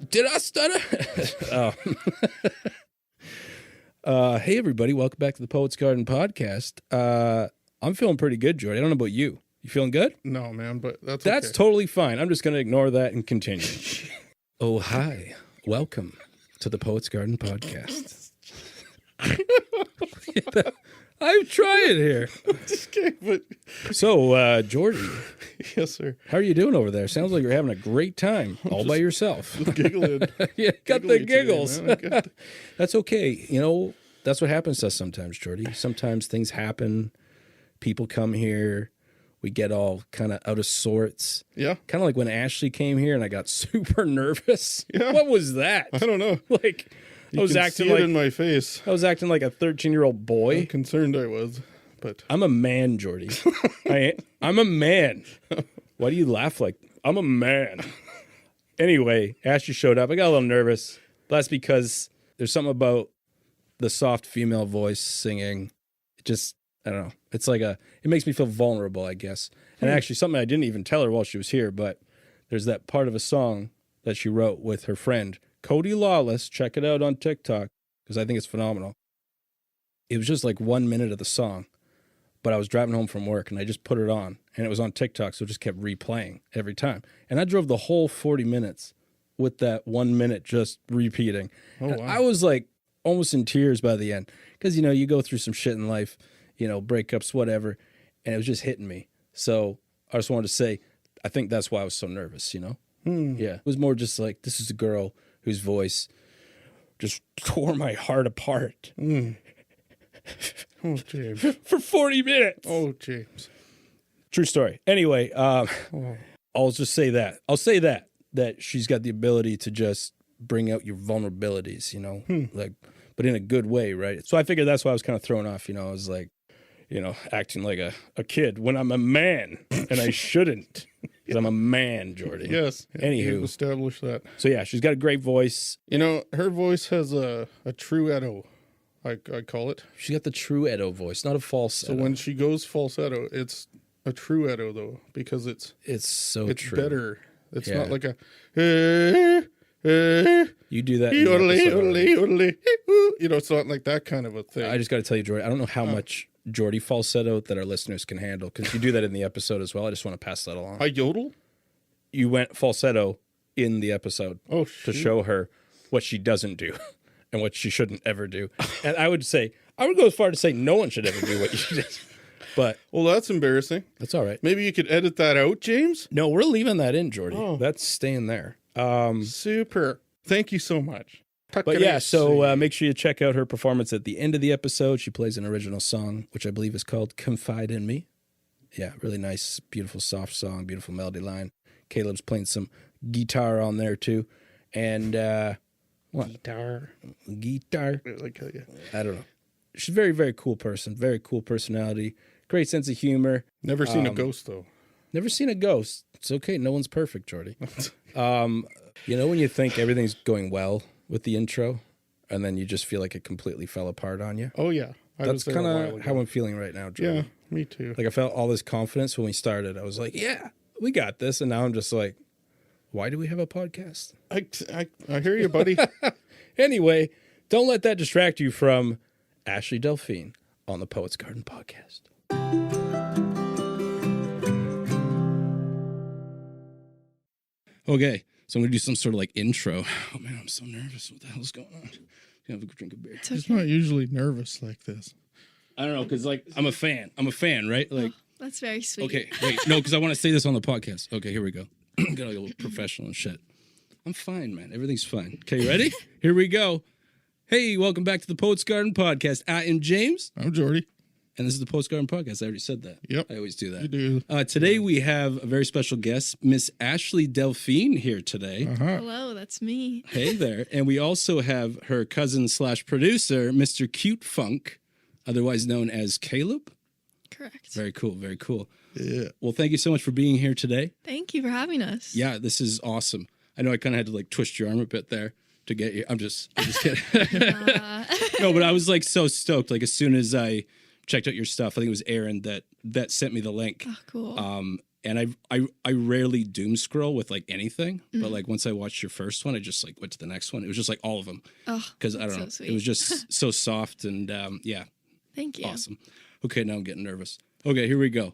Did I stutter? Hey, everybody. Welcome back to the Poets Garden podcast. I'm feeling pretty good, Geordie. I don't know about you. You feeling good? No, man, but that's okay. Totally fine. I'm just going to ignore that and continue. Oh, hi. Welcome to the Poets Garden podcast. I'm trying here. But... So, Geordie. Yes, sir. How are you doing over there? Sounds like you're having a great time all by yourself. Giggling. Yeah, got the giggles. Today, That's okay. You know, that's what happens to us sometimes, Geordie. Sometimes things happen. People come here. We get all kind of out of sorts. Yeah. Kind of like when Ashley came here and I got super nervous. Yeah. What was that? I don't know. Like, I was acting like in my face. I was acting like a 13-year-old boy. How concerned I was, but I'm a man, Geordie. I'm a man. Why do you laugh like I'm a man? Anyway, Ashley showed up. I got a little nervous. That's because there's something about the soft female voice singing. It just, I don't know. It's like it makes me feel vulnerable, I guess. And actually something I didn't even tell her while she was here, but there's that part of a song that she wrote with her friend, Cody Lawless. Check it out on TikTok because I think it's phenomenal. It was just like 1 minute of the song, but I was driving home from work and I just put it on and it was on TikTok. So it just kept replaying every time. And I drove the whole 40 minutes with that 1 minute just repeating. Oh, wow. I was like almost in tears by the end because, you know, you go through some shit in life, you know, breakups, whatever. And it was just hitting me. So I just wanted to say, I think that's why I was so nervous, you know? Yeah. It was more just like, this is a girl whose voice just tore my heart apart. Oh, James. For 40 minutes. Oh, James. True story. Anyway, I'll just say that. I'll say that she's got the ability to just bring out your vulnerabilities, you know, like, but in a good way, right? So I figured that's why I was kind of thrown off, you know. I was like, you know, acting like a kid when I'm a man and I shouldn't. Because I'm a man, Geordie. Yes. Anywho. You've established that. So yeah, she's got a great voice. You know, her voice has a true edo, I call it. She got the true Edo voice, not a falsetto. So when she goes falsetto, it's a true Edo though, because it's so it's true. better. It's not like a you do that. You know, it's not like that kind of a thing. I just got to tell you, Geordie, I don't know how much Geordie falsetto that our listeners can handle because you do that in the episode as well. I just want to pass that along. I yodel? You went falsetto in the episode to show her what she doesn't do and what she shouldn't ever do. And I would go as far to say no one should ever do what you did. But well, that's embarrassing. That's all right. Maybe you could edit that out, James? No, we're leaving that in, Geordie. Oh. That's staying there. Super. Thank you so much. But yeah, so make sure you check out her performance at the end of the episode. She plays an original song, which I believe is called Confide in Me. Yeah, really nice, beautiful, soft song, beautiful melody line. Caleb's playing some guitar on there too. And what? Guitar. Like, I don't know. She's a very, very cool person. Very cool personality. Great sense of humor. Never seen a ghost, though. Never seen a ghost. It's okay. No one's perfect, Geordie. You know when you think everything's going well with the intro, and then you just feel like it completely fell apart on you? Oh, yeah. That's kind of how I'm feeling right now, Geordie. Yeah, me too. Like I felt all this confidence when we started. I was like, yeah, we got this. And now I'm just like, why do we have a podcast? I hear you, buddy. Anyway, don't let that distract you from Ashley Delphine on the Poets Garden podcast. Okay, so I'm going to do some sort of like intro. Oh man, I'm so nervous. What the hell's going on? Can I have a drink of beer? He's not usually nervous like this. I don't know, because like I'm a fan, right? Like, that's very sweet. Okay, wait, no, because I want to say this on the podcast. Okay, here we go. Got a little professional and shit. I'm fine, man. Everything's fine. Okay, you ready? Here we go. Hey, welcome back to the Poets Garden podcast. I am James. I'm Geordie. And this is the Poets Garden podcast. I already said that. Yep. I always do that. You do. Today we have a very special guest, Miss Ashley Delphine, here today. Hello, that's me. Hey there. And we also have her cousin / producer, Mr. Cute Funk, otherwise known as Caleb. Correct. Very cool. Very cool. Yeah. Well, thank you so much for being here today. Thank you for having us. Yeah, this is awesome. I know I kind of had to like twist your arm a bit there to get you. I'm just kidding. No, but I was like so stoked. Like as soon as I checked out your stuff, I think it was Aaron that sent me the link. Oh, cool. And I rarely doom scroll with like anything, but like once I watched your first one, I just like went to the next one. It was just like all of them. Oh, Because I don't so know, sweet. it was just so soft and yeah, Thank you. awesome. Okay, now I'm getting nervous. Okay, here we go.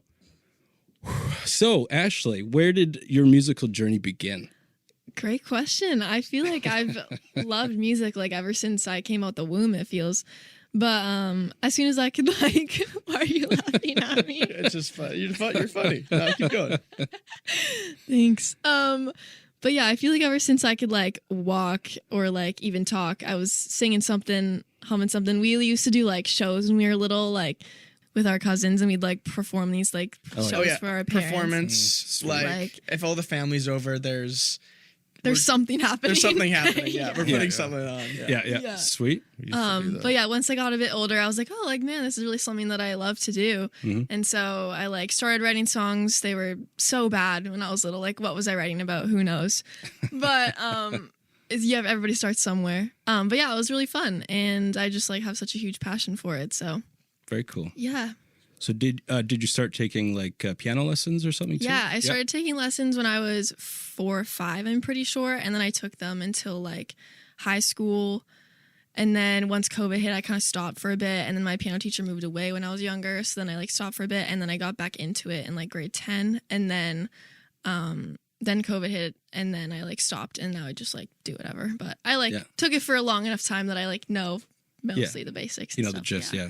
So, Ashley, where did your musical journey begin? Great question. I feel like I've loved music like ever since I came out the womb, it feels. But as soon as I could, like, why are you laughing at me? It's just fun. You're funny. No, keep going. Thanks. But yeah, I feel like ever since I could like walk or like even talk, I was singing something, humming something. We used to do like shows when we were little, like with our cousins, and we'd like perform these like shows for our parents. Performance. Like if all the family's over, there's something happening. There's something happening. Yeah, we're Yeah. putting something on. Yeah. Sweet. We used to do that. But yeah, once I got a bit older, I was like, oh, like, man, this is really something that I love to do. And so I like started writing songs. They were so bad when I was little. Like, what was I writing about? Who knows? But yeah, everybody starts somewhere. But yeah, it was really fun, and I just like have such a huge passion for it. So Very cool. yeah. So did you start taking like piano lessons or something too? Yeah, I started taking lessons when I was 4 or 5, I'm pretty sure. And then I took them until like high school. And then once COVID hit, I kind of stopped for a bit. And then my piano teacher moved away when I was younger. So then I like stopped for a bit. And then I got back into it in like grade 10. And then COVID hit. And then I like stopped. And now I just like do whatever. But I like took it for a long enough time that I like know mostly the basics. You and know, the stuff. gist, yeah.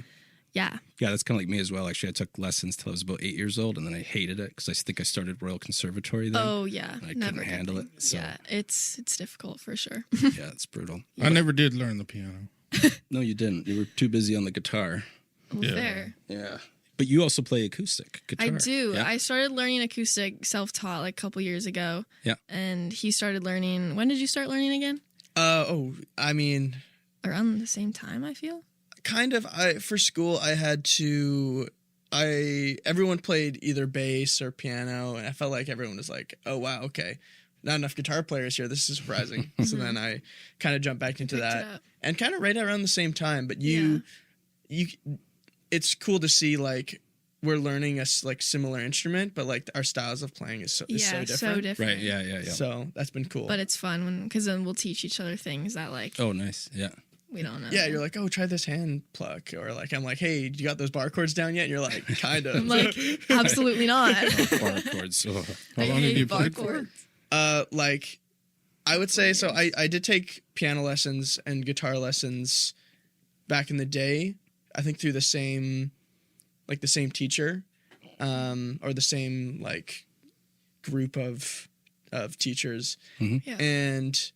Yeah. Yeah, that's kind of like me as well. Actually, I took lessons till I was about 8 years old, and then I hated it because I think I started Royal Conservatory then. Oh, yeah. And I Never couldn't handle it. So, Yeah, it's difficult for sure. yeah, it's brutal. I never did learn the piano. No, you didn't. You were too busy on the guitar. Well, Yeah. Fair. Yeah. But you also play acoustic guitar. I do. Yeah? I started learning acoustic self-taught like a couple years ago. Yeah. And he started learning. When did you start learning again? I mean, Around the same time, I feel. kind of. For school, I had to. Everyone played either bass or piano, and I felt like everyone was like, "Oh wow, okay, not enough guitar players here. This is surprising." So then I kind of jumped back into Picked it that, up. and kind of right around the same time. But it's cool to see like we're learning a like similar instrument, but like our styles of playing is so different. so different. Right, yeah. So that's been cool. But it's fun because then we'll teach each other things that like Oh, nice. Yeah. we don't know. yeah, you're like, oh, try this hand pluck, or like I'm like, hey, you got those bar chords down yet? And you're like, kind of. I'm like, absolutely not. Bar chords. Oh. How I long have hate you bar played for? chords. Like, I would say so. I did take piano lessons and guitar lessons back in the day. I think through the same teacher, or the same like group of teachers, Yeah. and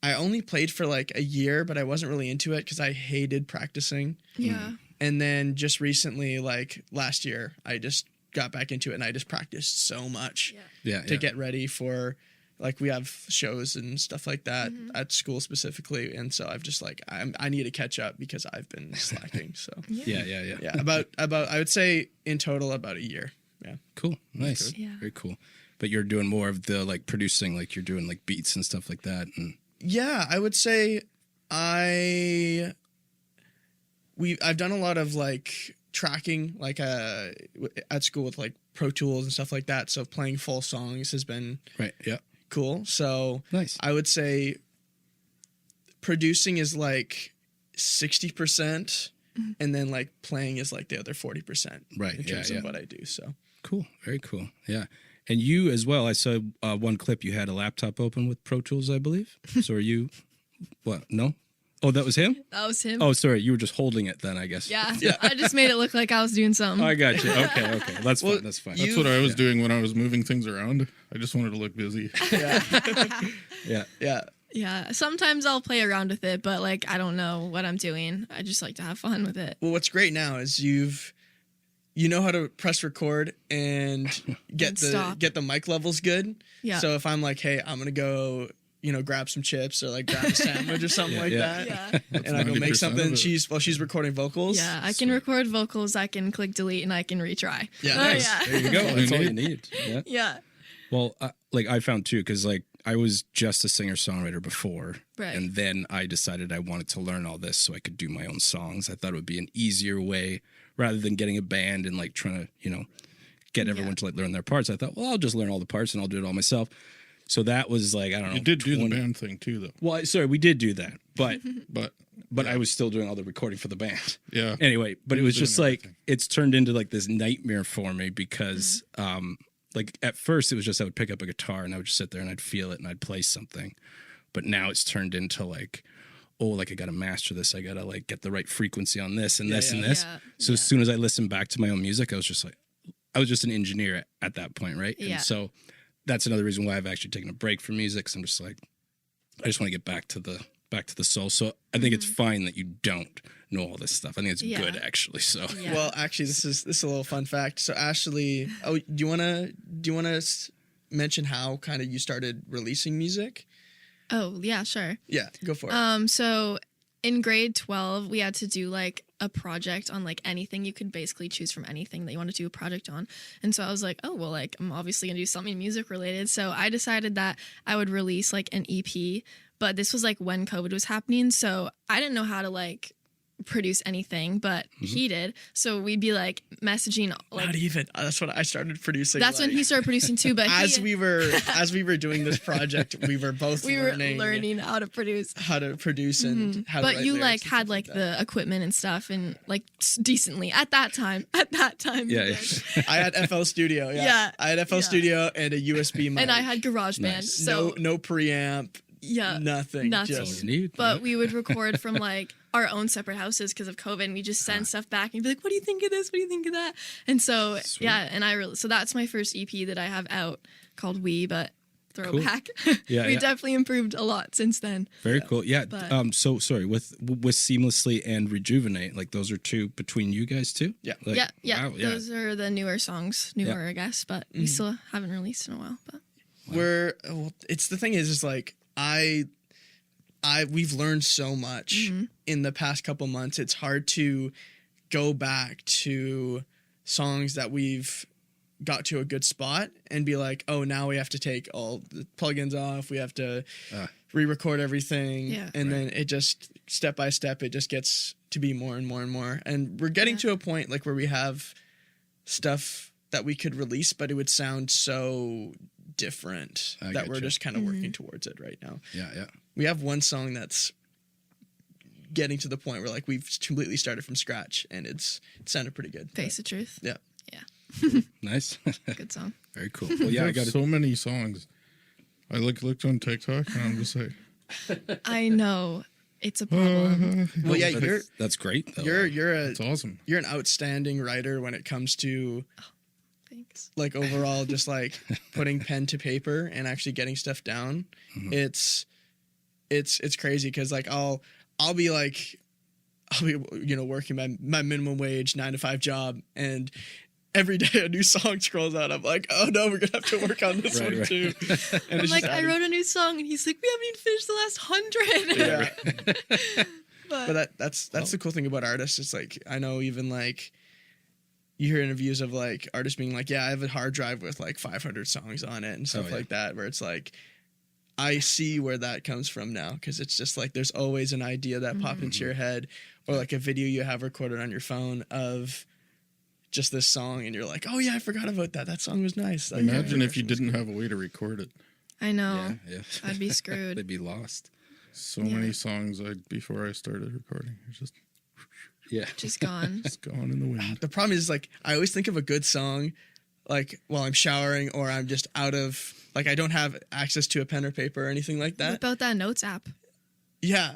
I only played for like a year, but I wasn't really into it because I hated practicing. Yeah. And then just recently, like last year, I just got back into it and I just practiced so much Yeah. to get ready for, like, we have shows and stuff like that at school specifically. And so I've just like, I need to catch up because I've been slacking. So Yeah. yeah, about I would say in total about a year. Yeah. Cool. Nice. Yeah. Very cool. But you're doing more of the like producing, like you're doing like beats and stuff like that. And Yeah, I would say I've done a lot of like tracking, like at school with like Pro Tools and stuff like that. So playing full songs has been right. Yeah. cool. So Nice. I would say producing is like 60%, and then like playing is like the other 40%. Right, In yeah, terms yeah. of what I do. So Cool. Very cool. Yeah. And you as well. I saw one clip. You had a laptop open with Pro Tools, I believe. So are you? What? No. Oh, that was him. That was him. Oh, sorry. You were just holding it then, I guess. Yeah. I just made it look like I was doing something. I got you. Okay. That's Well, fine. That's fine. you- That's what I was doing when I was moving things around. I just wanted to look busy. Yeah. yeah. Yeah. Sometimes I'll play around with it, but like I don't know what I'm doing. I just like to have fun with it. Well, what's great now is you know how to press record and get And the stop. get the mic levels good. Yeah. So if I'm like, hey, I'm gonna go, grab some chips or like grab a sandwich or something like Yeah. that, Yeah. and I go make 90% something. of it. She's recording vocals. Yeah. I can record vocals. I can click delete and I can retry. Yeah, Oh, nice. yeah. There you go. all That's you all you need. need. Yeah. Yeah. Well, like I found too, because like I was just a singer-songwriter before, Right. and then I decided I wanted to learn all this so I could do my own songs. I thought it would be an easier way rather than getting a band and like trying to, get everyone to like learn their parts. I thought, well, I'll just learn all the parts and I'll do it all myself. So that was like, I don't know. You did do the band thing too, though. Well, sorry, we did do that, but But I was still doing all the recording for the band. yeah. Anyway, but it was Doing just like everything. it's turned into like this nightmare for me because like at first it was just I would pick up a guitar and I would just sit there and I'd feel it and I'd play something. But now it's turned into like, oh, like I got to master this. I got to like get the right frequency on this and this and this. Yeah. So as soon as I listened back to my own music, I was just like, I was just an engineer at that point, right? Yeah. And so that's another reason why I've actually taken a break from music. 'Cause I'm just like, I just want to get back to the soul. So I think it's fine that you don't know all this stuff. I think it's good actually. So Yeah. Well, actually, this is a little fun fact. So Ashley, do you wanna mention how kind of you started releasing music? Oh, yeah, sure. Yeah, go for it. So in grade 12, we had to do like a project on like anything. You could basically choose from anything that you want to do a project on. And so I was like, oh, well, like I'm obviously gonna do something music related. So I decided that I would release like an EP, but this was like when COVID was happening. So I didn't know how to like produce anything, but he did. So we'd be like messaging like Not even. That's what I started producing. that's when like, he started producing too. But as we were doing this project, we were both learning how to produce. how to produce and how to But write you lyrics like and had stuff like that. the equipment and stuff and like decently at that time. At that time, you yeah, did. I had FL Studio. Yeah, Yeah, I had FL yeah. Studio and a USB mic. And I had GarageBand. Nice. So no preamp. yeah, Nothing. Nothing. all Just you need. But we would record from like our own separate houses because of COVID, and we just send stuff back and be like, "What do you think of this? What do you think of that?" And so Sweet. yeah, and so that's my first EP that I have out called We, but throwback. Yeah, we yeah. definitely improved a lot since then. Very cool. Yeah. But- So sorry with Seamlessly and Rejuvenate, like those are two between you guys too. Yeah. Like, Yeah, wow, yeah. those are the newer songs, I guess, but we still haven't released in a while. But it's the thing is like we've learned so much in the past couple months. It's hard to go back to songs that we've got to a good spot and be like, oh, now we have to take all the plugins off. We have to re-record everything. Yeah. And then it just step by step, it just gets to be more and more and more. And we're getting to a point like where we have stuff that we could release, but it would sound so different I that we're getcha. just kind of working towards it right now. Yeah. Yeah. We have one song that's getting to the point where like we've completely started from scratch and it sounded pretty good. Face of Truth, Yeah. Nice. good song. Very cool. Well, yeah, I got so many songs. I looked on TikTok and I'm just like, I know it's a problem. Well, yeah, that's great though. it's awesome. you're an outstanding writer when it comes to Thanks. like overall just like putting pen to paper and actually getting stuff down. It's crazy because like I'll be working my minimum wage 9-to-5 job, and every day a new song scrolls out. I'm like, oh no, we're gonna have to work on this one too. And I'm it's like, just I adding- wrote a new song, and he's like, we haven't even finished the last 100. Yeah. But that's the cool thing about artists. It's like I know even like you hear interviews of like artists being like, yeah, I have a hard drive with like 500 songs on it and stuff like that, where it's like I see where that comes from now, because it's just like there's always an idea that popped into your head, or like a video you have recorded on your phone of just this song, and you're like, oh yeah, I forgot about that. That song was nice. Like, Imagine if you that was didn't have a way to record it. I know. Yeah. I'd be screwed. They'd be lost. So many songs before I started recording. It's just Just gone. gone in the wind. The problem is like I always think of a good song like while I'm showering, or I'm just out of like I don't have access to a pen or paper or anything like What that. about that notes app? Yeah,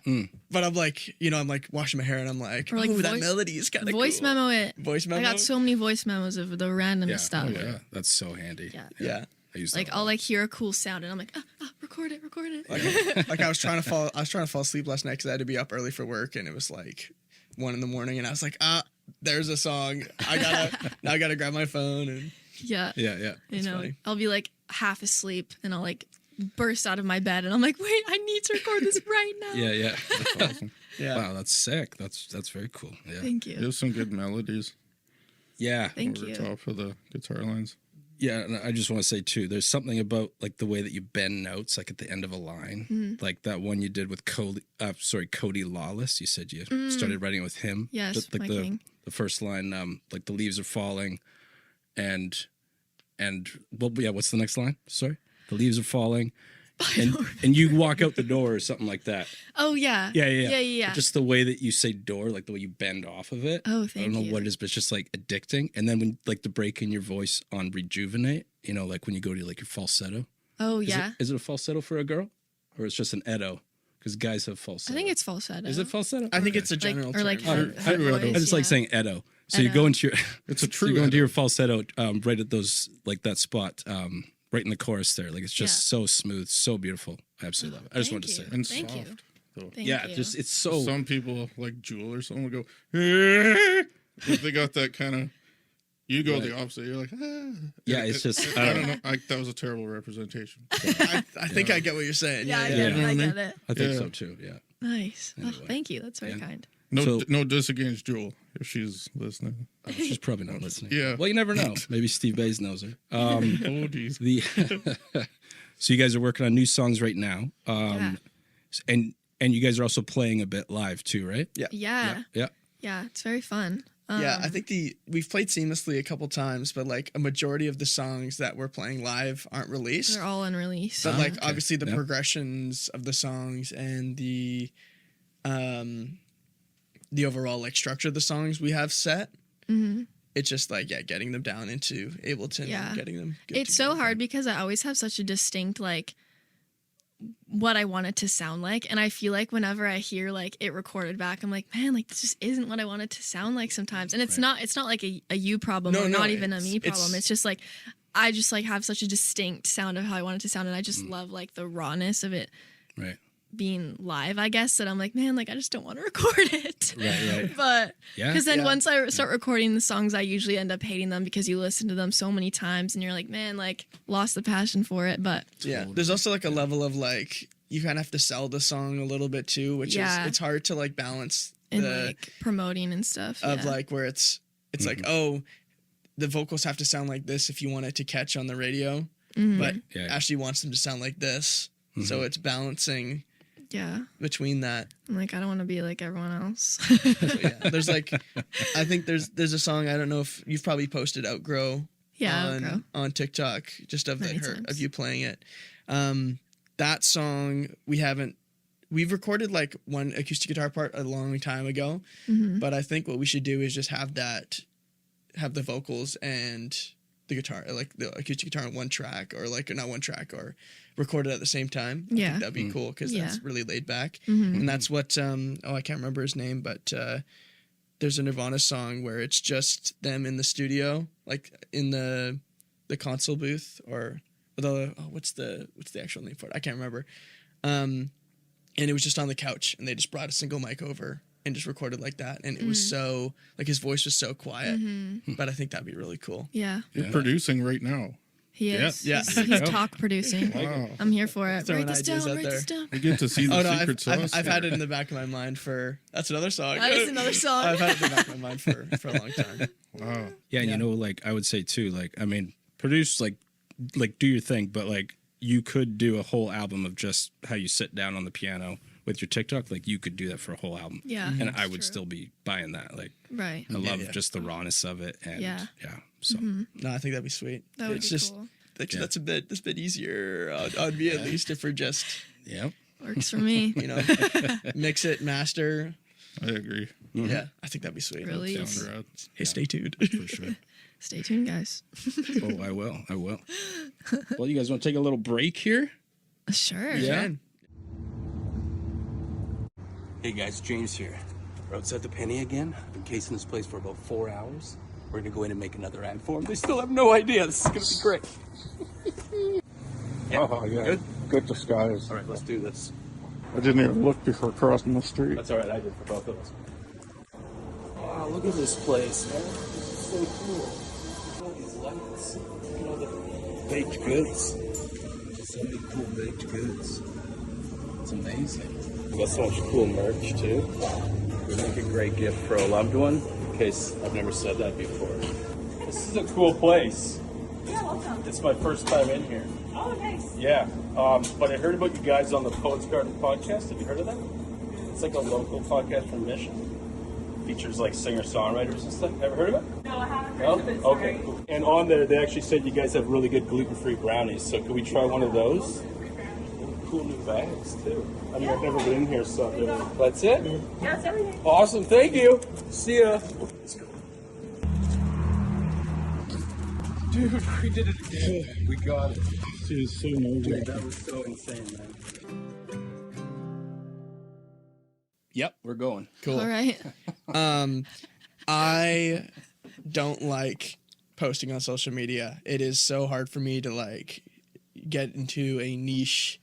but I'm like, I'm like washing my hair and I'm like, Or, like, oh, that voice- melody is kind of Voice cool. memo it. Voice memo. I got so many voice memos of the randomest Yeah. stuff. Oh, yeah. That's so handy. Yeah. Yeah. I use Like that. I'll like hear a cool sound and I'm like, record it. Like I was trying to fall asleep last night because I had to be up early for work, and it was like 1 a.m, and I was like, there's a song. I gotta grab my phone and Yeah. Yeah. funny. I'll be like half asleep and I'll like burst out of my bed and I'm like, wait, I need to record this right now. Yeah. That's awesome. yeah. Wow, that's sick. That's very cool. Yeah. Thank you. There's some good melodies Yeah. Thank over you. the top of the guitar lines. Yeah, and I just want to say too, there's something about like the way that you bend notes, like at the end of a line, like that one you did with Cody Lawless. You said you started writing it with him. Yes, like my king. the first line, like the leaves are falling, and and well, yeah. What's the next line? Sorry, the leaves are falling, and you walk out the door or something like that. Oh yeah. Yeah. But just the way that you say door, like the way you bend off of it. Oh, I thank don't know you. what it is, but it's just like addicting. And then when like the break in your voice on rejuvenate, you know, like when you go to like your falsetto. Oh yeah. Is it a falsetto for a girl, or it's just an edo? Because guys have falsetto. I think it's falsetto. Is it falsetto? I think it's a general or term. like True head edo. voice, I just like yeah. saying edo. So you Edo. go into your It's a so true you go into edo. your falsetto right at those like that spot right in the chorus there. Like it's just so smooth, so beautiful. I absolutely love it. I just wanted to say that. And Thank you. soft. Though. Thank Yeah, you. just it's so Some people like Jewel or someone will go, if they got that kind of, you go the opposite. You're like, yeah. It's just I don't know. That was a terrible representation. I think I get what you're saying. Yeah, I Yeah. get You know it. what I I mean? get it. I think Yeah. so too. Yeah. Nice. Oh, Anyway. thank you. That's very Yeah. kind. No diss against Jewel if she's listening. Oh, she's probably not listening. Yeah. Well, you never know. Maybe Steve Bays knows her. Oh, geez. So you guys are working on new songs right now, Yeah. and you guys are also playing a bit live too, right? Yeah. Yeah. Yeah. Yeah. It's very fun. Yeah, I think we've played seamlessly a couple times, but like a majority of the songs that we're playing live aren't released. They're all unreleased. But like okay. obviously the Yeah. progressions of the songs and the overall like structure of the songs we have set. Mm-hmm. It's just like getting them down into Ableton Yeah. and getting them good It's to so go. hard because I always have such a distinct like what I want it to sound like, and I feel like whenever I hear like it recorded back, I'm like, man, like this just isn't what I want it to sound like sometimes. And it's not like a you problem No, or no, not even a me it's- problem. It's just like I just like have such a distinct sound of how I want it to sound, and I just love like the rawness of it Right. being live, I guess, that I'm like, man, like I just don't want to record it. Right. But Yeah. because then Yeah. once I start recording the songs, I usually end up hating them because you listen to them so many times and you're like, man, like lost the passion for it. But Yeah. There's also like a level of like you kind of have to sell the song a little bit too, which Yeah. is it's hard to like balance in the like promoting and stuff. of yeah. like where it's like, oh, the vocals have to sound like this if you want it to catch on the radio. Mhm. But Yeah. Ashley wants them to sound like this. So it's balancing yeah. between that. I'm like, I don't want to be like everyone else. But yeah, there's like, I think there's a song, I don't know if you've probably posted Outgrow Yeah, Outgrow. on TikTok, just of Many her times. of you playing it. That song we've recorded like one acoustic guitar part a long time ago, Mhm. but I think what we should do is just have the vocals and the guitar, like the acoustic guitar on one track, or like not one track, or record it at the same time. I Yeah. think that'd be cool because Yeah. that's really laid back. Mhm. And that's what I can't remember his name, but there's a Nirvana song where it's just them in the studio, like in the console booth, or what's the actual name for it? I can't remember. And it was just on the couch, and they just brought a single mic over and just recorded like that, and it was so like his voice was so quiet, but I think that'd be really cool. Yeah, You're producing right now. he is. Yeah. He's talk producing. Wow. I'm here for it. Throwing Write this down. ideas out Write there. this down. We get to see the Oh no, secret sauce. I've had it in the back of my mind for that's another song. That is another song. I've had it in the back of my mind for a long time. Wow. Yeah, and you know, like I would say too, like I mean, produce like do your thing, but like you could do a whole album of just how you sit down on the piano with your TikTok. Like you could do that for a whole album. Yeah, and I that's would true. still be buying that. Like Right. I love yeah. just the rawness of it, and Yeah. So No, I think that'd be sweet. That would it's be just cool. that's a bit easier on me at least if we're just yeah, Works for me. mix it, master. I agree. Yeah, I think that'd be sweet. Really. Sounds rad. Hey, stay tuned. for sure. Stay tuned, guys. Oh, I will. Well, you guys want to take a little break here? Sure. Yeah. Man. Hey guys, James here. We're outside the Penny again. I've been casing this place for about 4 hours. We're gonna go in and make another ad for them. They still have no idea. This is gonna be great. Oh, yeah. Good disguise. All right, let's do this. I didn't even look before crossing the street. That's all right. I did for both of us. Wow, look at this place, man. This is so cool. Look at all these lights. Look at all the baked goods. So many cool baked goods. It's amazing. We got so much cool merch too. We make a great gift for a loved one. In case I've never said that before. This is a cool place. Yeah, welcome. It's my first time in here. Oh, nice. Yeah, but I heard about you guys on the Poets Garden podcast. Have you heard of that? It's like a local podcast from Mission. Features like singer-songwriters and stuff. Ever heard of it? No, I haven't No? Okay. Cool. And on there, they actually said you guys have really good gluten-free brownies. So can we try one of those? Cool new bags too. I mean, I've never been in here, so that's it. Yeah, that's everything. Awesome. Thank you. See ya. Let's go. Dude, we did it again. We got it. She was so nervous. That was so insane, man. Yep, we're going. Cool. All right. I don't like posting on social media. It is so hard for me to like get into a niche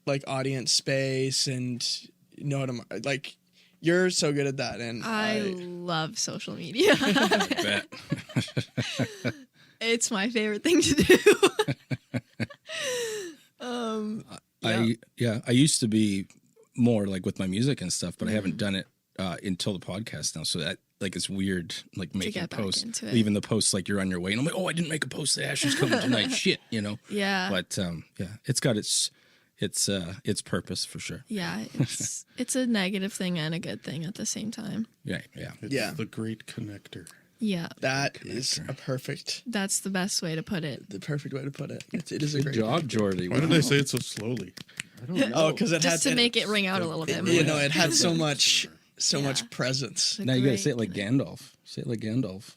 like audience space and know what I'm like. You're so good at that, and I love social media. Bet. It's my favorite thing to do. I used to be more like with my music and stuff, but I haven't done it until the podcast now. So that like it's weird, like making get back posts, into it. even the posts like you're on your way, and I'm like, oh, I didn't make a post that Ashley's coming tonight. Shit, you know. Yeah. But yeah, it's got its purpose for sure. Yeah, it's a negative thing and a good thing at the same time. Yeah, yeah. It's Yeah. the great connector. Yeah, that is a perfect, that's the best way to put it. the perfect way to put it. It is a Good great job, Geordie. Why did they say it so slowly? Oh, because it Just had to make it ring out a little bit more. you know, it had so much Yeah. presence. It's a Now you gotta great say it like thing. Gandalf. Say it like Gandalf.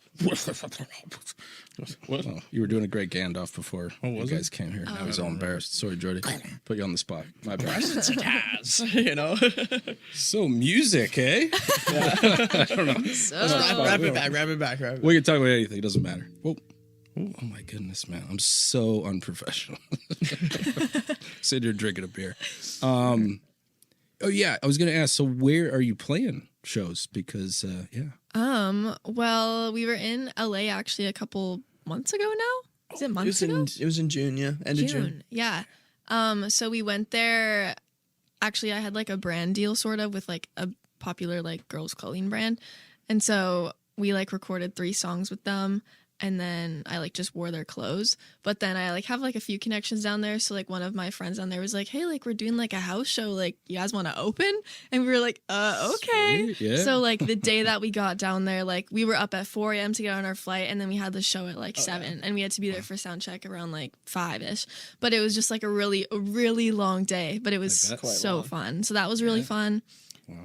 What? Oh, you were doing a great Gandalf before you was guys came here. I was all embarrassed. Sorry, Geordie. Put you on the spot. My bad. You know, So music, eh? So, wrap it back. We can talk about anything. It doesn't matter. Whoa. Oh my goodness, man! I'm so unprofessional. Sitting here drinking a beer. Oh yeah, I was gonna ask. So where are you playing shows? Because well, we were in LA actually a couple months ago now. Is it months ago? It was in June, yeah, end of June. Yeah. So we went there. Actually, I had like a brand deal sort of with like a popular like girls clothing brand. And so we like recorded 3 songs with them. And then I like just wore their clothes. But then I like have like a few connections down there. So like one of my friends down there was like, hey, like we're doing like a house show. Like you guys want to open? And we were like, okay. Sweet, yeah. So like the day that we got down there, like we were up at 4 a.m. to get on our flight. And then we had the show at like 7. And we had to be there for sound check around like 5-ish. But it was just like a really long day. But it was I bet. so fun. So that was really fun.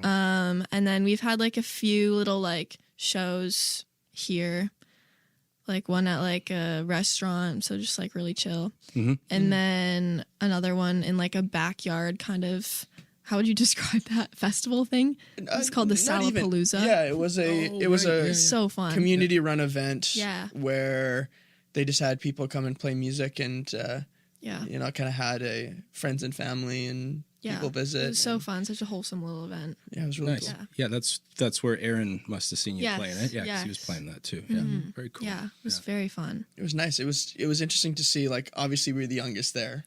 And then we've had like a few little like shows here. Like one at like a restaurant, so just like really chill. And then another one in like a backyard kind of, how would you describe that festival thing? It's called the Not even- Salapalooza. Yeah, it was a So fun. community run event. Yeah. Where they just had people come and play music, and Yeah. you know, kind of had a friends and family and people visit. It was so fun. Such a wholesome little event. Yeah, it was really nice. cool. Yeah, that's where Aaron must have seen you Yes, playing it. Yeah, 'cause yes. he was playing that too. Yeah, very cool. Yeah. It was very fun. It was nice. It was interesting to see. Like, obviously, we were the youngest there,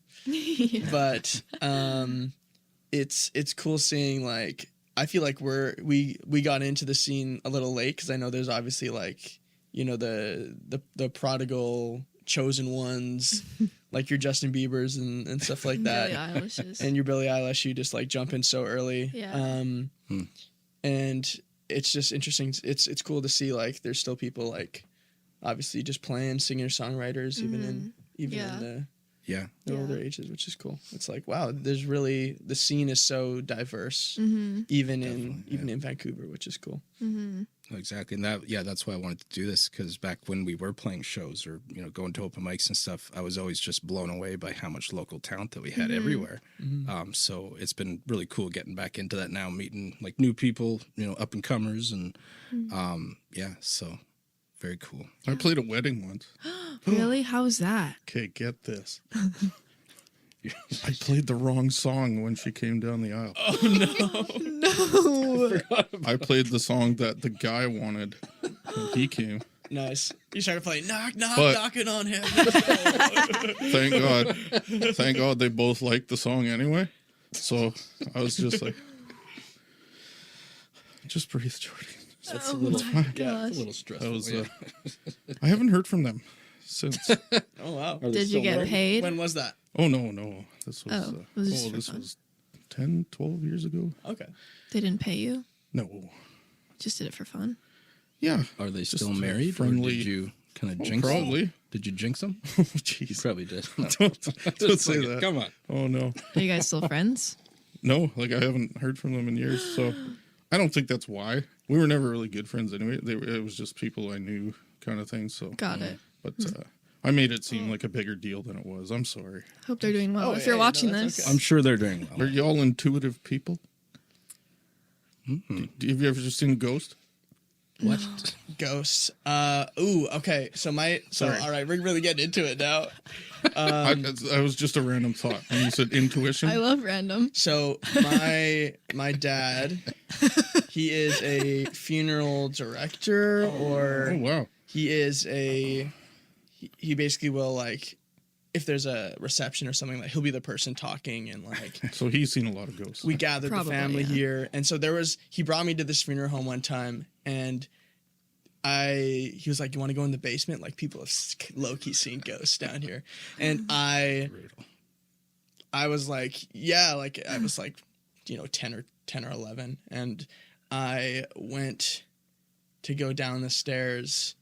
but it's cool seeing. Like, I feel like we got into the scene a little late, because I know there's obviously like, you know, the prodigal chosen ones, like your Justin Biebers and stuff like that. Billie Eilish's. And your Billie Eilish, you just like jump in so early. Yeah. And it's just interesting. It's cool to see like there's still people like obviously just playing singer-songwriters even in Yeah. the Yeah. older ages, which is cool. It's like, wow, there's really, the scene is so diverse, Mm-hmm. even in Vancouver, which is cool. Exactly. And that's why I wanted to do this, because back when we were playing shows or, you know, going to open mics and stuff, I was always just blown away by how much local talent that we had everywhere. So it's been really cool getting back into that now, meeting like new people, you know, up and comers, and so very cool. I played a wedding once. Really? How was that? Okay, get this. I played the wrong song when she came down the aisle. No. I played the song that the guy wanted when he came. Nice. You started playing knock, But- knocking on him. Thank God they both liked the song anyway. So I was just like, just breathe, Jordy. That's a little, Gosh. a little stressful. That was. yeah. I haven't heard from them since. Oh, wow. Did you get paid? When was that? Oh no, this was. Oh, it was just for this fun. was 10, 12 years ago. Okay. They didn't pay you? No, Just did it for fun? Yeah. Are they Just still married? friendly. Or did you kind of Oh, jinx probably. them? Did you jinx them? Oh, You jeez. probably did. No. Don't say Like, that. come on. Oh, no. Are you guys still friends? No, like I haven't heard from them in years, so I don't think that's why. We were never really good friends anyway. It was just people I knew kind of thing, so. Got it. But I made it seem like a bigger deal than it was. I'm sorry. Hope they're doing well. Oh, if you're hey, no, watching that's this, okay. I'm sure they're doing Are well. y'all intuitive people? Have you ever just seen Ghost? What? Ghosts. Okay. So Sorry. all right, we're really getting into it now. I was just a random thought. When you said intuition, I love random. So my dad, he is a funeral director, or oh wow, he is he basically will, like, if there's a reception or something, like, he'll be the person talking, and like so he's seen a lot of ghosts. we gathered Probably, the family yeah. here, and so he brought me to this funeral home one time, and he was like, "You want to go in the basement? Like, people have low-key seen ghosts down here," and I was like, "Yeah," like I was like, 10 or 11, and I went to go down the stairs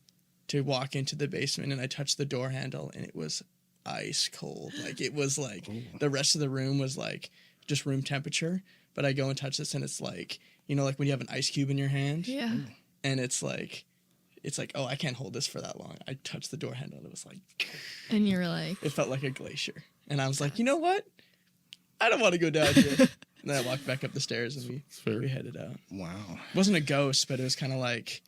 to walk into the basement, and I touched the door handle, and it was ice cold. Like, it was like the rest of the room was like just room temperature, but I go and touch this, and it's like, like when you have an ice cube in your hand, Yeah. and it's like, oh, I can't hold this for that long. I touched the door handle, and it was like, And you were like, it felt like a glacier, and I was like, you know what? I don't want to go down here. And then I walked back up the stairs, and fair. we headed out. Wow. It wasn't a ghost, but it was kind of like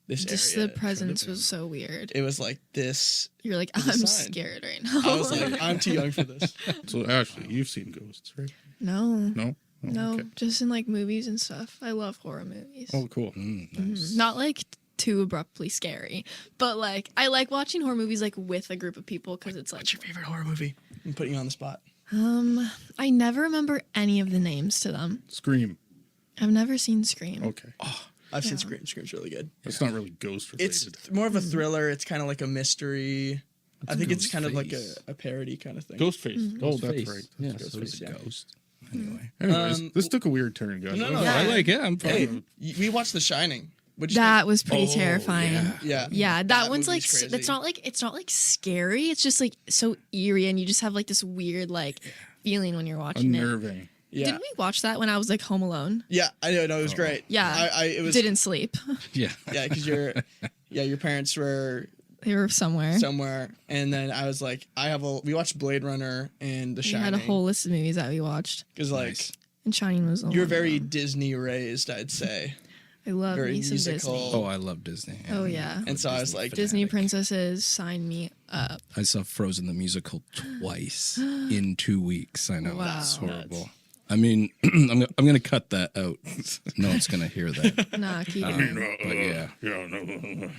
this just area. the presence was so weird. It was like this. You're like, was a I'm sign. scared right now. I was like, I'm too young for this. So Ashley, you've seen ghosts, right? no, No. Oh, no, okay. just in like movies and stuff. I love horror movies. Oh, cool. Nice. Not like too abruptly scary, but like I like watching horror movies like with a group of people because it's like, What's your favorite horror movie? I'm putting you on the spot. I never remember any of the names to them. Scream. I've never seen Scream. Okay. I've seen Scream. Scream's really good. It's not really ghost related. It's more of a thriller. It's kind of like a mystery. I think it's kind of like Ghostface. a parody kind of thing. Ghostface. Oh, that's Face. right. Yeah, Ghostface, so it's a yeah. ghost. Anyway. Anyways, this took a weird turn, guys. No, no. Yeah. I like it. I'm Hey, fine. we watched The Shining. What'd you That was pretty Oh, terrifying. yeah. think? Yeah. Yeah, that one's like movie's crazy. it's not like scary. It's just like so eerie, and you just have like this weird like feeling when you're watching it. Unnerving. Yeah. Didn't we watch that when I was like home alone? Yeah, I know. It was great. Yeah, it was. didn't sleep. Yeah. Yeah, because your parents were They were somewhere. somewhere, and then I was like, we watched Blade Runner and The We Shining. had a whole list of movies that we watched, because like Nice. and Shining was. the you're one very of them. Disney raised, I'd say, I love very me some musical. Disney. Oh, I love Disney. Oh yeah, and so I was like, Disney fanatic. princesses, sign me up. I saw Frozen the musical twice in 2 weeks. I know Wow. that's horrible. I mean, I'm gonna cut that out. No one's gonna hear that. Nah, keep going. But yeah, Yeah, no.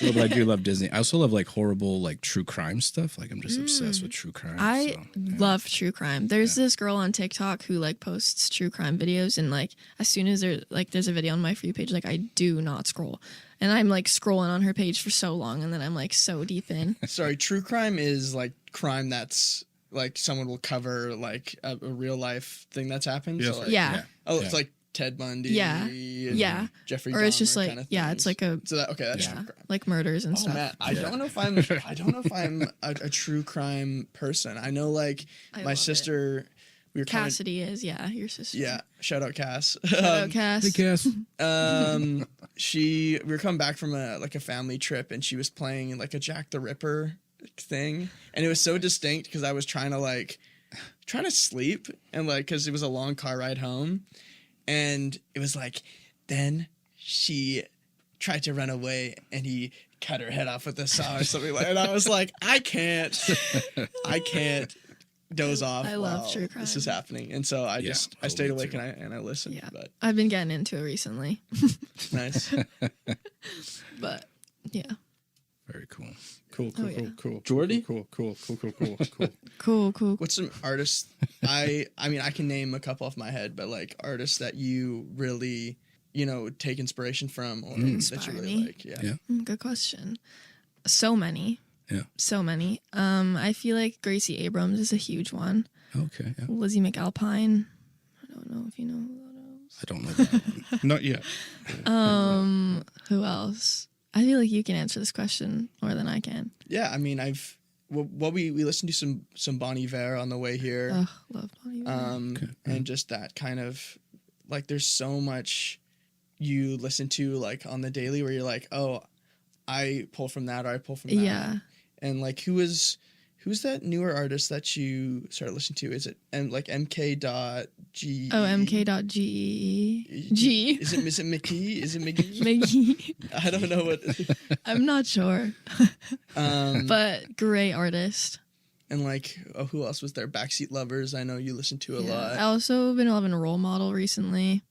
no, but I do love Disney. I also love like horrible like true crime stuff. Like I'm just obsessed with true crime. I so, yeah. love true crime. There's this girl on TikTok who like posts true crime videos, and like as soon as there's a video on my For You page, like I do not scroll, and I'm like scrolling on her page for so long, and then I'm like so deep in. sorry, true crime is like crime that's like someone will cover like a real life thing that's happened. Yes. So, like, Yeah, Oh, Yeah. it's like Ted Bundy. Yeah. and yeah, Jeffrey. or it's just Dahmer like kind of yeah, it's things. like a So that's yeah, true crime. like murders and Oh stuff. man, I don't know if I'm a true crime person. I know like I my love sister. We were kind of Cassidy is your sister. yeah. Shout out Cass. Shout out Cass. Hey, Cass. We were coming back from a family trip, and she was playing like a Jack the Ripper thing, and it was so distinct because I was trying to sleep, and like because it was a long car ride home, and it was like then she tried to run away, and he cut her head off with a saw or something like. And I was like, I can't doze off. I love while true this is crime. happening, and so I Yeah. I Oh, stayed me awake too. and I listened. Yeah. But I've been getting into it recently, nice. but yeah, Very cool. Cool. yeah. Geordie? Cool. cool. What's some artists? I mean, I can name a couple off my head, but like artists that you really, take inspiration from or that you Inspire really me? like. Yeah. Yeah. Good question. So many. Yeah. So many. I feel like Gracie Abrams is a huge one. Okay. Yeah. Lizzie McAlpine. I don't know if you know a lot of. I don't know that one. Not yet. Who else? I feel like you can answer this question more than I can. Yeah, I mean, we listened to some Bon Iver on the way here. Ugh, love Bon Iver. And just that kind of like there's so much you listen to like on the daily where you're like, oh, I pull from that or I pull from that. Yeah. And like who's that newer artist that you started listening to? Is it MK.G? Oh, MK.G. G. Is it McGee? Is it McGee? Maggie. I don't know what. I'm not sure. But great artist. And like, oh, who else was there? Backseat Lovers. I know you listen to a lot. I also been loving Role Model recently.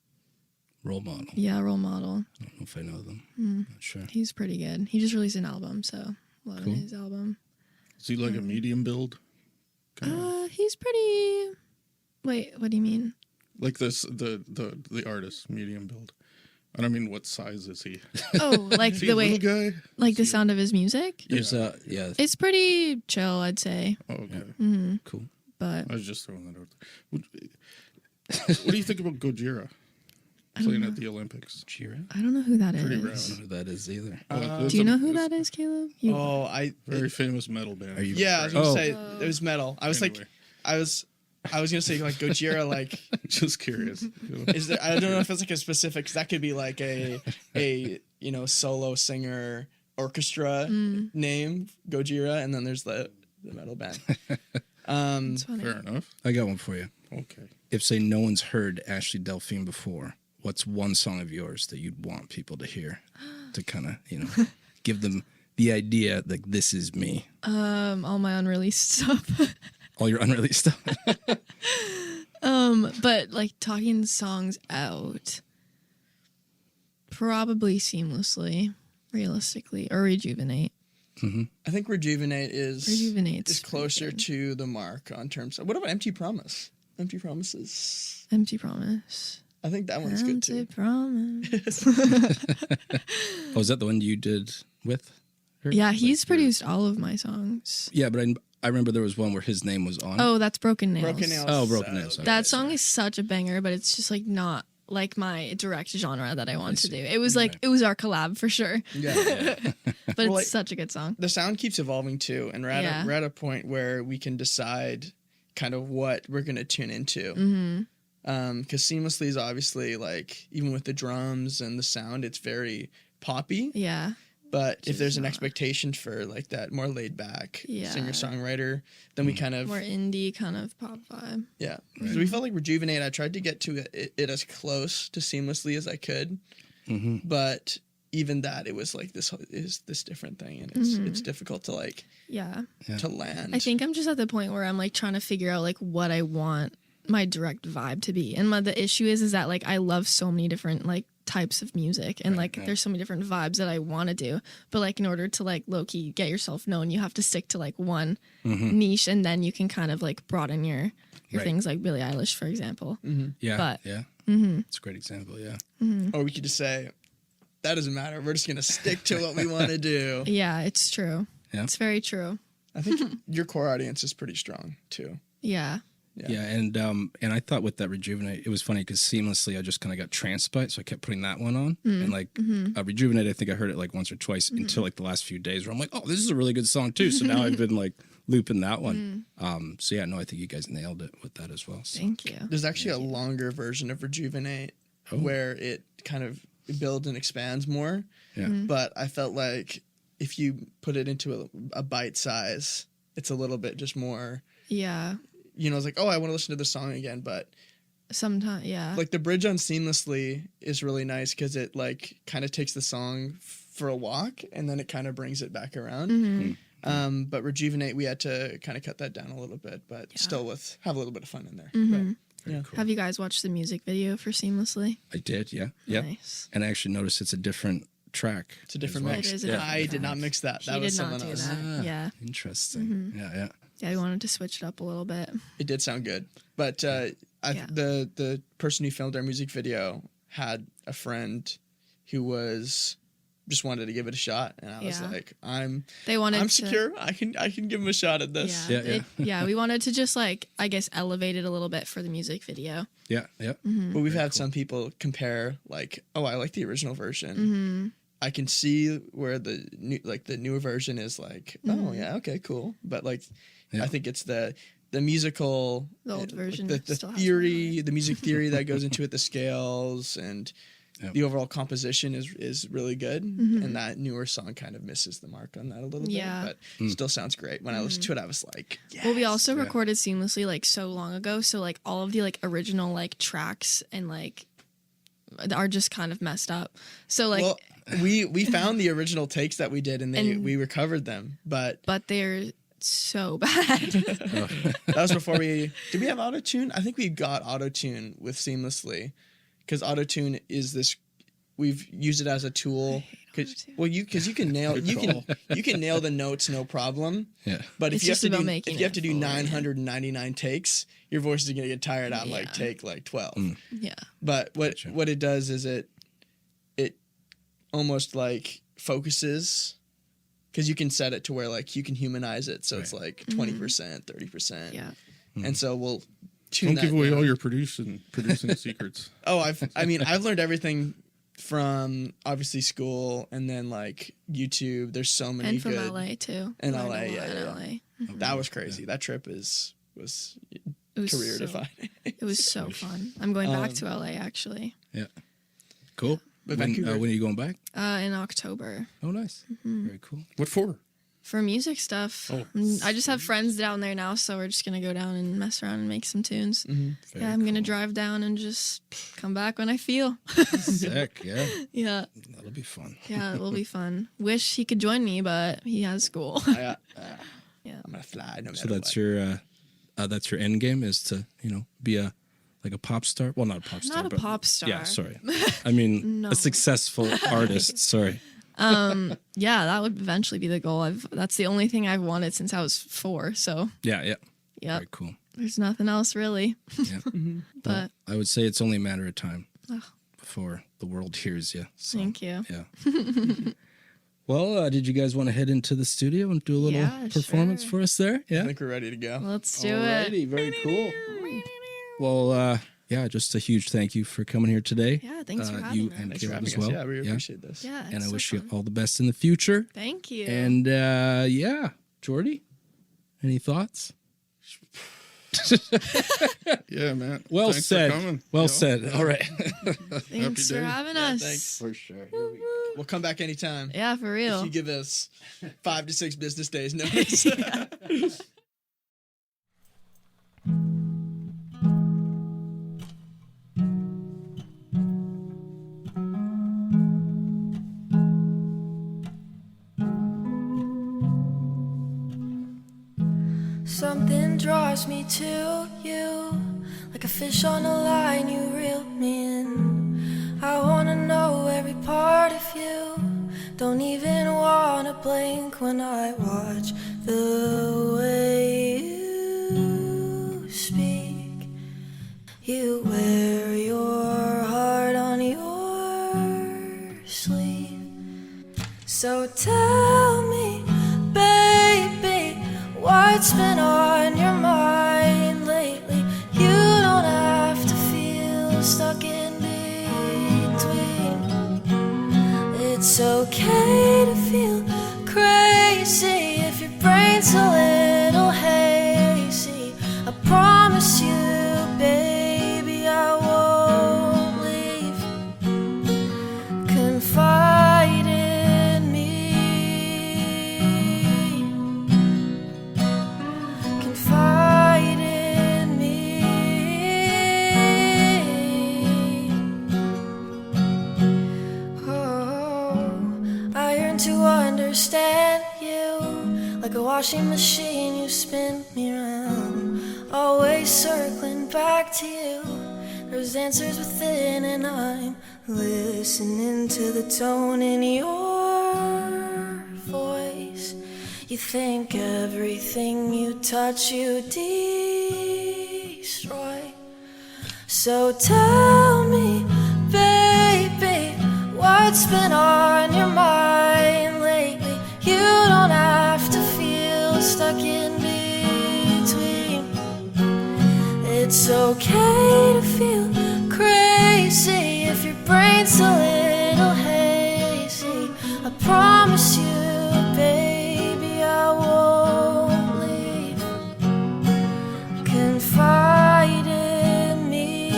Role Model. Yeah, Role Model. I don't know if I know them. Not sure. He's pretty good. He just released an album, so loving Cool. his album. Is he like a medium build? He's pretty. Wait, what do you mean? Like this, the artist, medium build. I don't mean what size is he? Oh, like Is he the a way, little guy? like the sound of his music. There's yeah. It's pretty chill, I'd say. Oh, okay. Cool. But I was just throwing that out there. What do you think about Gojira playing at the Olympics? Jira? I don't know who that Pretty is. I don't know who that is either. Do you know who that is, Caleb? You, Oh, Very famous metal band. Are you- yeah. I was gonna Oh. say it was metal. I was Anyway. like, I was gonna say like Gojira. Like, Just curious. is there? I don't know if it's like a specific. Cause that could be like a solo singer orchestra name Gojira, and then there's the metal band. it's funny. Fair enough. I got one for you. Okay. If say no one's heard Ashley Delphine before, what's one song of yours that you'd want people to hear to kind of give them the idea like this is me? All my unreleased stuff. All your unreleased stuff. But like talking songs out, probably Seamlessly, realistically, or Rejuvenate. I think Rejuvenate's Rejuvenate's closer pretty to the mark on terms of what about Empty Promise? Empty Promises. Empty Promise. I think that one's good Empty too. Promise. Oh, is that the one you did with her? Yeah, Like he's your- produced all of my songs. Yeah, but I remember there was one where his name was on. Oh, that's Broken Nails. Broken Nails. Oh, Broken Nails. Okay, That song sorry. is such a banger, but it's just like not like my direct genre that I want to see. do. It was like it was our collab for sure, Yeah. but Well, it's like- such a good song. The sound keeps evolving too, and we're at a point where we can decide kind of what we're gonna tune into. Because Seamlessly is obviously like even with the drums and the sound, it's very poppy. Yeah, But if is there's an not. expectation for like that more laid back Yeah. singer songwriter, then we kind of more indie kind of pop vibe. yeah. So we felt like Rejuvenate. I tried to get to it as close to Seamlessly as I could, but even that it was like this is this different thing, and it's difficult to like Yeah, to land. I think I'm just at the point where I'm like trying to figure out like what I want my direct vibe to be, and the issue is that like I love so many different like types of music, and there's so many different vibes that I want to do, but like in order to like low-key get yourself known, you have to stick to like one niche, and then you can kind of like broaden your Right. things, like Billie Eilish for example. Yeah, But- yeah. It's a great example. Yeah. Or we could just say that doesn't matter. We're just gonna stick to what we want to do. Yeah, it's true. Yeah. It's very true. I think your core audience is pretty strong too. Yeah. Yeah, and I thought with that Rejuvenate, it was funny because Seamlessly, I just kind of got tranced by it, so I kept putting that one on. And like Rejuvenate, I think I heard it like once or twice until like the last few days where I'm like, oh, this is a really good song too. So now I've been like looping that one. So yeah, no, I think you guys nailed it with that as well. So. Thank you. There's actually a longer version of Rejuvenate where it kind of builds and expands more. Yeah. But I felt like if you put it into a bite size, it's a little bit just more. Yeah. It's like, oh, I want to listen to this song again, but Sometimes, yeah. like the bridge on Seamlessly is really nice because it like kind of takes the song for a walk and then it kind of brings it back around. But Rejuvenate, we had to kind of cut that down a little bit, but still have a little bit of fun in there. But, Have you guys watched the music video for Seamlessly? I did, yeah. Yeah. Nice. And I actually noticed it's a different track. it's a different as well. mix. It is a different I did not mix that. That He was did not someone do else. that. Yeah. Interesting. Yeah, Yeah, we wanted to switch it up a little bit. It did sound good, but the person who filmed our music video had a friend who was just wanted to give it a shot, and I was Yeah. like, I'm I'm secure. I can give him a shot at this. Yeah, we wanted to just like, I guess, elevate it a little bit for the music video. Yeah, yeah. But we've had some people compare, like, oh, I like the original version. I can see where the newer version is like, oh yeah, okay, cool. But like, I think it's the musical, The old version the still has theory, the music theory that goes into it, the scales, and the overall composition is really good. And that newer song kind of misses the mark on that a little bit, but still sounds great. When I listened to it, I was like, yes. Well, we also recorded seamlessly like so long ago, so like all of the like original like tracks and like are just kind of messed up. So like, well, we found the original takes that we did, and we recovered them, but they're so bad. that was before did we have auto tune? I think we got auto tune with Seamlessly, because auto tune is this. We've used it as a tool. Because you can nail you can nail the notes no problem. Yeah. But if It's you have just to about do making if you have it to do full, 999 takes, your voice is gonna get tired on like take like 12. Yeah. But what it does is it almost like focuses, because you can set it to where like you can humanize it, so it's like 20%, 30%. Yeah. And so we'll tune Don't give that away down. all your producing secrets. Oh, I've learned everything from obviously school, and then like YouTube. There's so many And from good. LA too. And Learned a LA, lot yeah, in yeah. LA. That was crazy. That trip was It was career so, defining. It was so fun. I'm going back to LA actually. Yeah. Cool. But When Vancouver- are you going back? In October. Oh, nice. Very cool. What for? For music stuff. I just have friends down there now, so we're just gonna go down and mess around and make some tunes. Very I'm gonna drive down and just come back when I feel. Sick. Yeah. Yeah. That'll be fun. Yeah, it will be fun. Wish he could join me, but he has school. Yeah. Yeah. I'm gonna fly no matter So that's what. that's your end game, is to, be a pop star. Well, not a pop star. Not a but pop star. Yeah, sorry. I mean, No. a successful artist. Sorry. Yeah, that would eventually be the goal. That's the only thing I've wanted since I was 4. So Yeah, yeah. yeah, Very cool. there's nothing else really. Yeah. But I would say it's only a matter of time Oh. before the world hears you. So, thank you. Yeah. Well, did you guys want to head into the studio and do a little Yeah, performance sure. for us there? I Yeah. think we're ready to go. Let's do it. Alrighty, very cool. Well, yeah, just a huge thank you for coming here today. Yeah, thanks for having you me. and Thanks for Caleb having as us. well. Yeah, we appreciate this. Yeah, And it's I so wish fun. you all the best in the future. Thank you. And yeah, Geordie, any thoughts? Yeah, man. Well Thanks said. For coming. Well Yeah. said. All right. Thanks for day. having Yeah, us. thanks. For sure. We'll come back anytime. Yeah, for If real. you give us 5 to 6 business days notice. Something draws me to you, like a fish on a line, you reel me in. I wanna know every part of you, don't even wanna blink when I watch the way you speak. You wear your heart on your sleeve. So tell me, baby, what's been on your mind lately? You don't have to feel stuck in between. It's okay to feel crazy if your brain's a little hazy. I promise you, baby, I won't leave. Confide in me. Confide in me. Oh, I yearn to understand you. Like a washing machine, you spin me round, always circling back to you. There's answers within, and I'm listening to the tone in your voice. You think everything you touch you destroy. So tell me, baby, what's been on your mind? It's okay to feel crazy if your brain's a little hazy. I promise you, baby, I won't leave. Confide in me.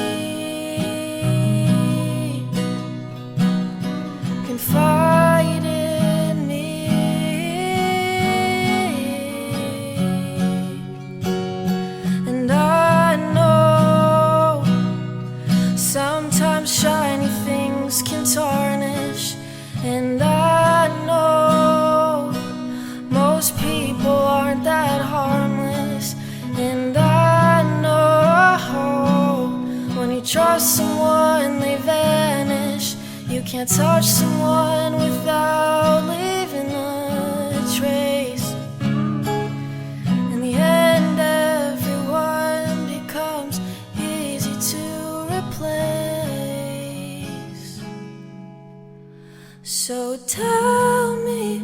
Confide in me. And I know sometimes shiny things can tarnish. And I know most people aren't that harmless. And I know when you trust someone, they vanish. You can't touch someone without leaving a trace. In the end, everyone becomes easy to replace. So tell me,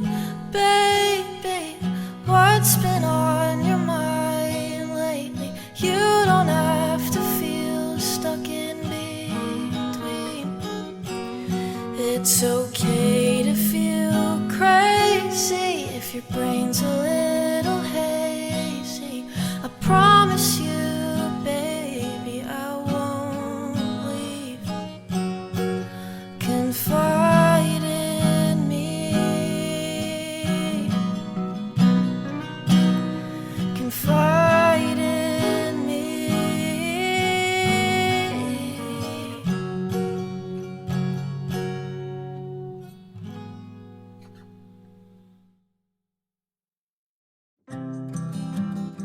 baby, what's been on your mind lately? You don't have to feel stuck in between. It's okay to feel crazy if your brain's a little hazy. I promise you, baby, I won't leave. Confide in me. Confide in me.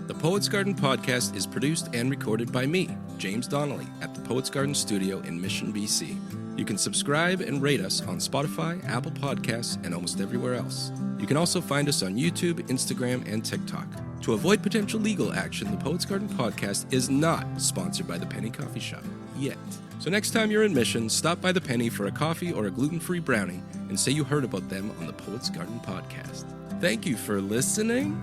The Poets Garden podcast is produced and recorded by me, James Donnelly, at the Poets Garden Studio in Mission, BC. You can subscribe and rate us on Spotify, Apple Podcasts, and almost everywhere else. You can also find us on YouTube, Instagram, and TikTok. To avoid potential legal action, the Poets Garden podcast is not sponsored by the Penny Coffee Shop, yet. So next time you're in Mission, stop by the Penny for a coffee or a gluten-free brownie and say you heard about them on the Poets Garden podcast. Thank you for listening.